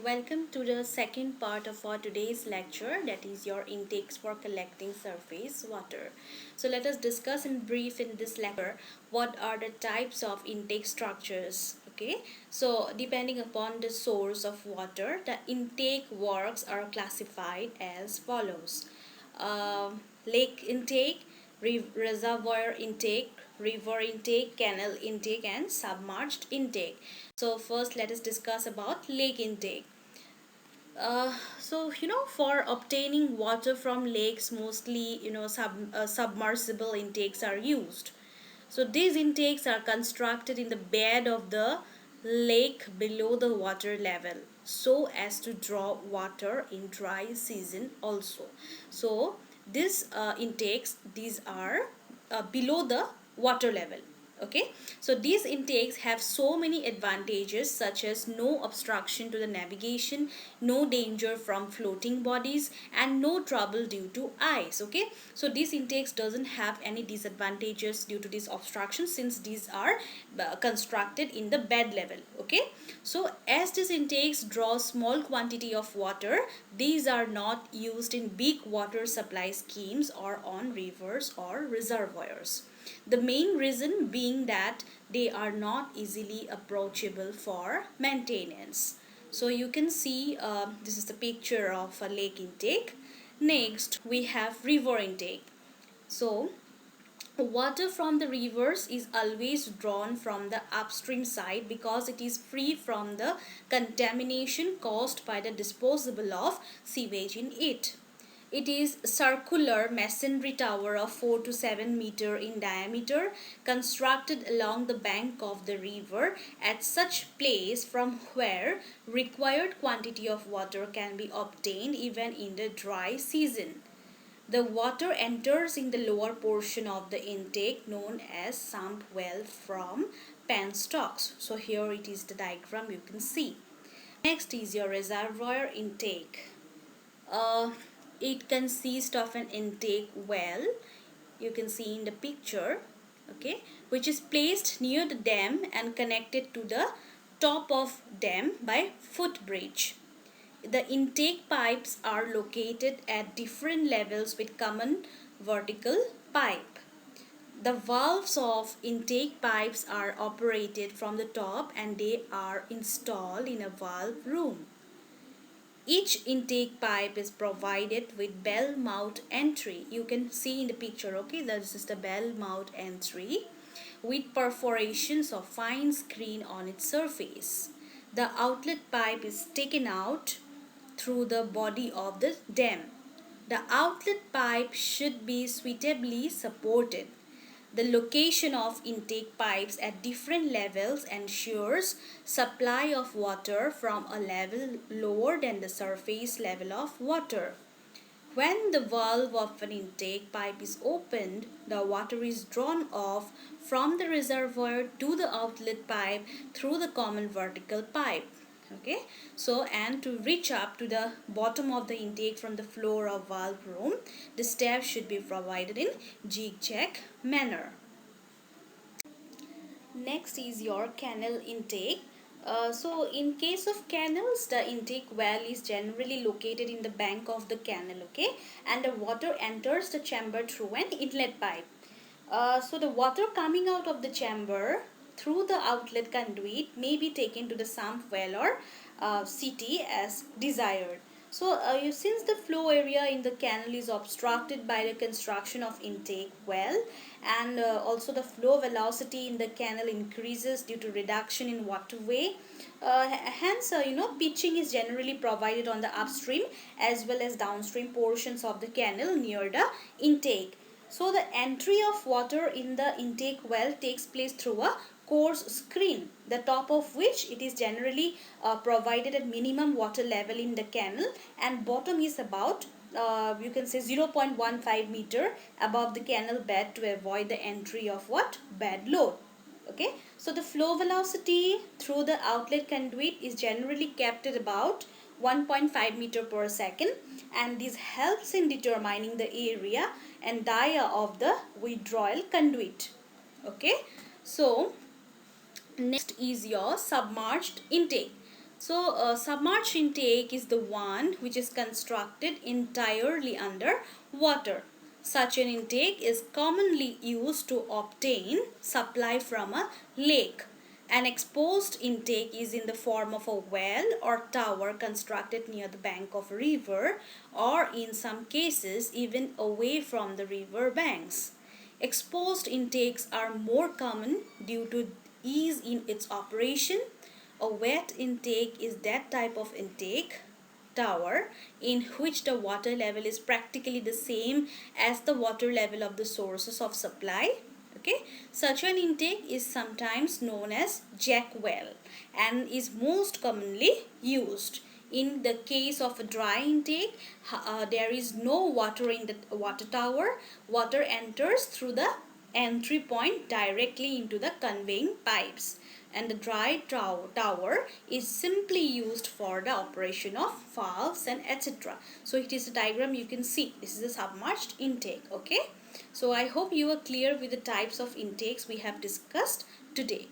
Welcome to the second part of our today's lecture, that is your intakes for collecting surface water. So let us discuss in brief in this lecture what are the types of intake structures. Okay, so depending upon the source of water, the intake works are classified as follows. Lake intake, reservoir intake, river intake, canal intake, and submerged intake. So first let us discuss about lake intake. For obtaining water from lakes, mostly submersible intakes are used. So these intakes are constructed in the bed of the lake below the water level, so as to draw water in dry season also. So these are below the water level. Okay, so these intakes have so many advantages, such as no obstruction to the navigation, no danger from floating bodies, and no trouble due to ice. Okay, so these intakes doesn't have any disadvantages due to this obstruction, since these are constructed in the bed level. Okay, so as these intakes draw small quantity of water, these are not used in big water supply schemes or on rivers or reservoirs. The main reason being that they are not easily approachable for maintenance. So you can see this is the picture of a lake intake. Next we have river intake. So water from the rivers is always drawn from the upstream side because it is free from the contamination caused by the disposal of sewage in it. It is circular masonry tower of 4 to 7 meter in diameter, constructed along the bank of the river at such place from where required quantity of water can be obtained even in the dry season. The water enters in the lower portion of the intake known as sump well from penstocks. So here it is the diagram you can see. Next is your reservoir intake. Uh, it consists of an intake well, you can see in the picture, okay, which is placed near the dam and connected to the top of dam by footbridge. The intake pipes are located at different levels with common vertical pipe. The valves of intake pipes are operated from the top and they are installed in a valve room. Each intake pipe is provided with bell mouth entry. You can see in the picture, okay, this is the bell mouth entry with perforations of fine screen on its surface. The outlet pipe is taken out through the body of the dam. The outlet pipe should be suitably supported. The location of intake pipes at different levels ensures supply of water from a level lower than the surface level of water. When the valve of an intake pipe is opened, the water is drawn off from the reservoir to the outlet pipe through the common vertical pipe. Okay, so and to reach up to the bottom of the intake from the floor of valve room, the steps should be provided in zigzag manner. Next is your canal intake. So in case of canals, the intake well is generally located in the bank of the canal, okay, and the water enters the chamber through an inlet pipe. So the water coming out of the chamber through the outlet conduit may be taken to the sump well or CT as desired. So since the flow area in the canal is obstructed by the construction of intake well, and also the flow velocity in the canal increases due to reduction in waterway, hence pitching is generally provided on the upstream as well as downstream portions of the canal near the intake. So the entry of water in the intake well takes place through a coarse screen, the top of which it is generally provided at minimum water level in the canal, and bottom is about you can say 0.15 meter above the canal bed to avoid the entry of what? Bad load. Okay, so the flow velocity through the outlet conduit is generally kept at about 1.5 meter per second, and this helps in determining the area and dia of the withdrawal conduit. Okay, so next is your submerged intake. So, submerged intake is the one which is constructed entirely under water. Such an intake is commonly used to obtain supply from a lake. An exposed intake is in the form of a well or tower constructed near the bank of a river, or in some cases even away from the river banks. Exposed intakes are more common due to ease in its operation. A wet intake is that type of intake tower in which the water level is practically the same as the water level of the sources of supply. Okay, such an intake is sometimes known as jack well and is most commonly used. In the case of a dry intake, there is no water in the water tower. Water enters through the entry point directly into the conveying pipes, and the dry tower is simply used for the operation of valves and etc. So it is a diagram you can see. This is a submerged intake. Okay, so I hope you are clear with the types of intakes we have discussed today.